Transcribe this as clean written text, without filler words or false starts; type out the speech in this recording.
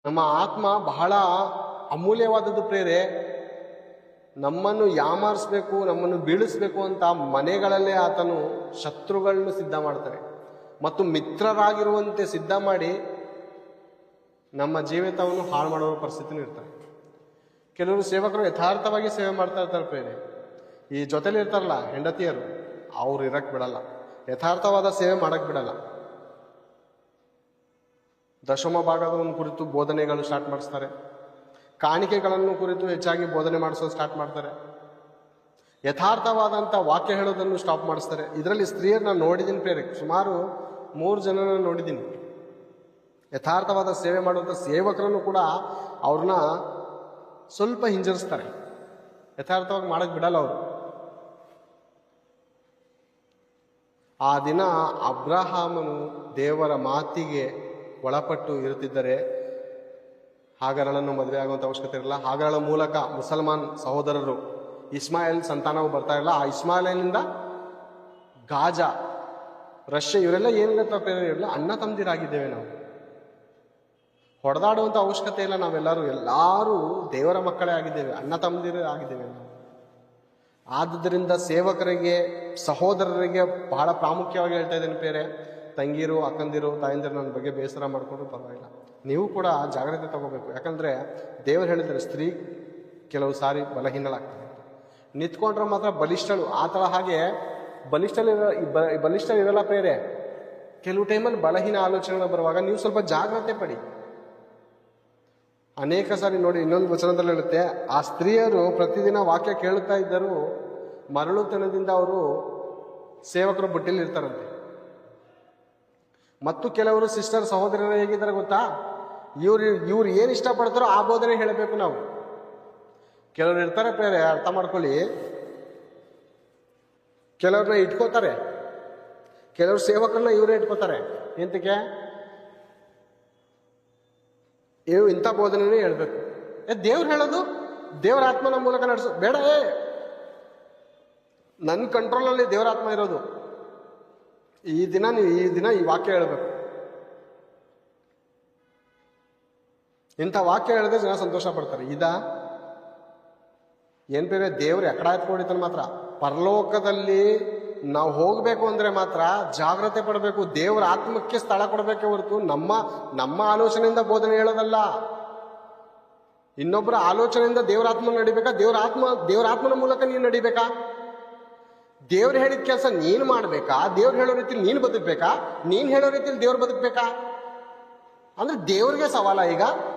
ನಮ್ಮ ಆತ್ಮ ಬಹಳ ಅಮೂಲ್ಯವಾದದ್ದು ಪ್ರೇರೆ. ನಮ್ಮನ್ನು ಯಾಮಾರಿಸ್ಬೇಕು, ನಮ್ಮನ್ನು ಬೀಳಿಸ್ಬೇಕು ಅಂತ ಮನೆಗಳಲ್ಲೇ ಆತನು ಶತ್ರುಗಳನ್ನು ಸಿದ್ಧ ಮಾಡ್ತಾರೆ ಮತ್ತು ಮಿತ್ರರಾಗಿರುವಂತೆ ಸಿದ್ಧ ಮಾಡಿ ನಮ್ಮ ಜೀವಿತವನ್ನು ಹಾಳು ಮಾಡುವ ಪರಿಸ್ಥಿತಿನೂ ಇರ್ತಾರೆ. ಕೆಲವರು ಸೇವಕರು ಯಥಾರ್ಥವಾಗಿ ಸೇವೆ ಮಾಡ್ತಾ ಇರ್ತಾರೆ ಪ್ರೇರೆ. ಈ ಜೊತೆಲಿ ಇರ್ತಾರಲ್ಲ ಹೆಂಡತಿಯರು, ಅವ್ರು ಇರಕ್ಕೆ ಬಿಡಲ್ಲ, ಯಥಾರ್ಥವಾದ ಸೇವೆ ಮಾಡಕ್ಕೆ ಬಿಡಲ್ಲ. ದಶಮ ಭಾಗವನ್ನು ಕುರಿತು ಬೋಧನೆಗಳು ಸ್ಟಾರ್ಟ್ ಮಾಡಿಸ್ತಾರೆ. ಕಾಣಿಕೆಗಳನ್ನು ಕುರಿತು ಹೆಚ್ಚಾಗಿ ಬೋಧನೆ ಮಾಡಿಸೋದು ಸ್ಟಾರ್ಟ್ ಮಾಡ್ತಾರೆ. ಯಥಾರ್ಥವಾದಂಥ ವಾಕ್ಯ ಹೇಳೋದನ್ನು ಸ್ಟಾಪ್ ಮಾಡಿಸ್ತಾರೆ. ಇದರಲ್ಲಿ ಸ್ತ್ರೀಯರನ್ನ ನೋಡಿದ್ದೀನಿ ಪ್ರೇರೆ, ಸುಮಾರು 3 ಜನನ ನೋಡಿದ್ದೀನಿ. ಯಥಾರ್ಥವಾದ ಸೇವೆ ಮಾಡುವಂಥ ಸೇವಕರನ್ನು ಕೂಡ ಅವ್ರನ್ನ ಸ್ವಲ್ಪ ಹಿಂಜರಿಸ್ತಾರೆ, ಯಥಾರ್ಥವಾಗಿ ಮಾಡಕ್ಕೆ ಬಿಡಲ್ಲ ಅವರು. ಆ ದಿನ ಅಬ್ರಹಾಮನು ದೇವರ ಮಾತಿಗೆ ಒಳಪಟ್ಟು ಇರುತ್ತಿದ್ದರೆ ಹಾಗರಳನ್ನು ಮದುವೆ ಆಗುವಂಥ ಅವಶ್ಯಕತೆ ಇರಲ್ಲ. ಹಾಗರಳ ಮೂಲಕ ಮುಸಲ್ಮಾನ್ ಸಹೋದರರು ಇಸ್ಮಾಯಿಲ್ ಸಂತಾನವು ಬರ್ತಾ ಇರಲ್ಲ. ಆ ಇಸ್ಮಾಯಿಲಿನಿಂದ ಗಾಜಾ, ರಷ್ಯಾ ಇವರೆಲ್ಲ ಏನಿರುತ್ತೆ ಇರಲ್ಲ, ಅಣ್ಣ ತಮ್ಮದಿರಾಗಿದ್ದೇವೆ ನಾವು. ಹೊಡೆದಾಡುವಂಥ ಅವಶ್ಯಕತೆ ಇಲ್ಲ. ಎಲ್ಲರೂ ದೇವರ ಮಕ್ಕಳೇ ಆಗಿದ್ದೇವೆ, ಅಣ್ಣ ತಮ್ಮದಿರು ಆಗಿದ್ದೇವೆ ನಾವು. ಆದುದರಿಂದ ಸೇವಕರಿಗೆ, ಸಹೋದರರಿಗೆ ಬಹಳ ಪ್ರಾಮುಖ್ಯವಾಗಿ ಹೇಳ್ತಾ ಇದ್ದೇನೆ ಬೇರೆ. ತಂಗಿರು, ಅಕ್ಕಂದಿರು, ತಾಯಂದಿರು ನನ್ನ ಬಗ್ಗೆ ಬೇಸರ ಮಾಡಿಕೊಂಡ್ರು ಪರವಾಗಿಲ್ಲ, ನೀವು ಕೂಡ ಜಾಗ್ರತೆ ತಗೋಬೇಕು. ಯಾಕಂದರೆ ದೇವರು ಹೇಳಿದರೆ ಸ್ತ್ರೀ ಕೆಲವು ಸಾರಿ ಬಲಹೀನಳಾಗ್ತಾರೆ, ನಿಂತ್ಕೊಂಡ್ರೆ ಮಾತ್ರ ಬಲಿಷ್ಠಳು. ಆ ಥರ ಹಾಗೆ ಬಲಿಷ್ಠ ಇರಲ್ಲ ಪ್ರೇರೆ. ಕೆಲವು ಟೈಮಲ್ಲಿ ಬಲಹೀನ ಆಲೋಚನೆಗಳು ಬರುವಾಗ ನೀವು ಸ್ವಲ್ಪ ಜಾಗ್ರತೆ ಪಡಿ. ಅನೇಕ ಸಾರಿ ನೋಡಿ, ಇನ್ನೊಂದು ವಚನದಲ್ಲಿ ಹೇಳುತ್ತೆ, ಆ ಸ್ತ್ರೀಯರು ಪ್ರತಿದಿನ ವಾಕ್ಯ ಕೇಳುತ್ತಾ ಇದ್ದರೂ ಮರಳುತನದಿಂದ ಅವರು ಸೇವಕರು ಬುಟ್ಟಿಲಿ ಇರ್ತಾರಂತೆ. ಮತ್ತು ಕೆಲವರು ಸಿಸ್ಟರ್, ಸಹೋದರರು ಹೇಗಿದ್ದಾರೆ ಗೊತ್ತಾ, ಇವ್ರು ಏನು ಇಷ್ಟಪಡ್ತಾರೋ ಆ ಬೋಧನೆ ಹೇಳಬೇಕು ನಾವು. ಕೆಲವರು ಇರ್ತಾರೆ ಪ್ರೇರೆ, ಅರ್ಥ ಮಾಡ್ಕೊಳ್ಳಿ, ಕೆಲವ್ರನ್ನ ಇಟ್ಕೋತಾರೆ, ಕೆಲವರು ಸೇವಕರನ್ನ ಇವರೇ ಇಟ್ಕೋತಾರೆ. ಎಂತಕ್ಕೆ? ಇಂಥ ಬೋಧನೆನೇ ಹೇಳ್ಬೇಕು. ದೇವ್ರು ಹೇಳೋದು ದೇವರ ಆತ್ಮನ ಮೂಲಕ ನಡೆಸೋ ಬೇಡ. ನನ್ನ ಕಂಟ್ರೋಲಲ್ಲಿ ದೇವರ ಆತ್ಮ ಇರೋದು. ಈ ದಿನ ಈ ವಾಕ್ಯ ಹೇಳಬೇಕು. ಇಂಥ ವಾಕ್ಯ ಹೇಳಿದ್ರೆ ಜನ ಸಂತೋಷ ಪಡ್ತಾರೆ. ಏನ್ ಬೇರೆ ದೇವ್ರು ಎಕಡ ಎತ್ಕೊಂಡಿದ್ದಾನೆ ಮಾತ್ರ. ಪರಲೋಕದಲ್ಲಿ ನಾವು ಹೋಗ್ಬೇಕು ಅಂದ್ರೆ ಮಾತ್ರ ಜಾಗ್ರತೆ ಪಡಬೇಕು. ದೇವರ ಆತ್ಮಕ್ಕೆ ಸ್ಥಳ ಕೊಡಬೇಕೆ ಹೊರತು ನಮ್ಮ ಆಲೋಚನೆಯಿಂದ ಬೋಧನೆ ಹೇಳೋದಲ್ಲ. ಇನ್ನೊಬ್ಬರ ಆಲೋಚನೆಯಿಂದ ದೇವರ ಆತ್ಮ ನಡಿಬೇಕಾ? ದೇವರ ಆತ್ಮನ ಮೂಲಕ ನೀನು ನಡಿಬೇಕಾ? ದೇವ್ರು ಹೇಳಿದ ಕೆಲಸ ನೀನು ಮಾಡ್ಬೇಕಾ? ದೇವ್ರು ಹೇಳೋ ರೀತಿಯಲ್ಲಿ ನೀನು ಬದುಕ್ಬೇಕಾ? ನೀನ್ ಹೇಳೋ ರೀತಿಯಲ್ಲಿ ದೇವ್ರು ಬದುಕ್ಬೇಕಾ? ಅಂದ್ರೆ ದೇವ್ರಿಗೆ ಸವಾಲ ಈಗ.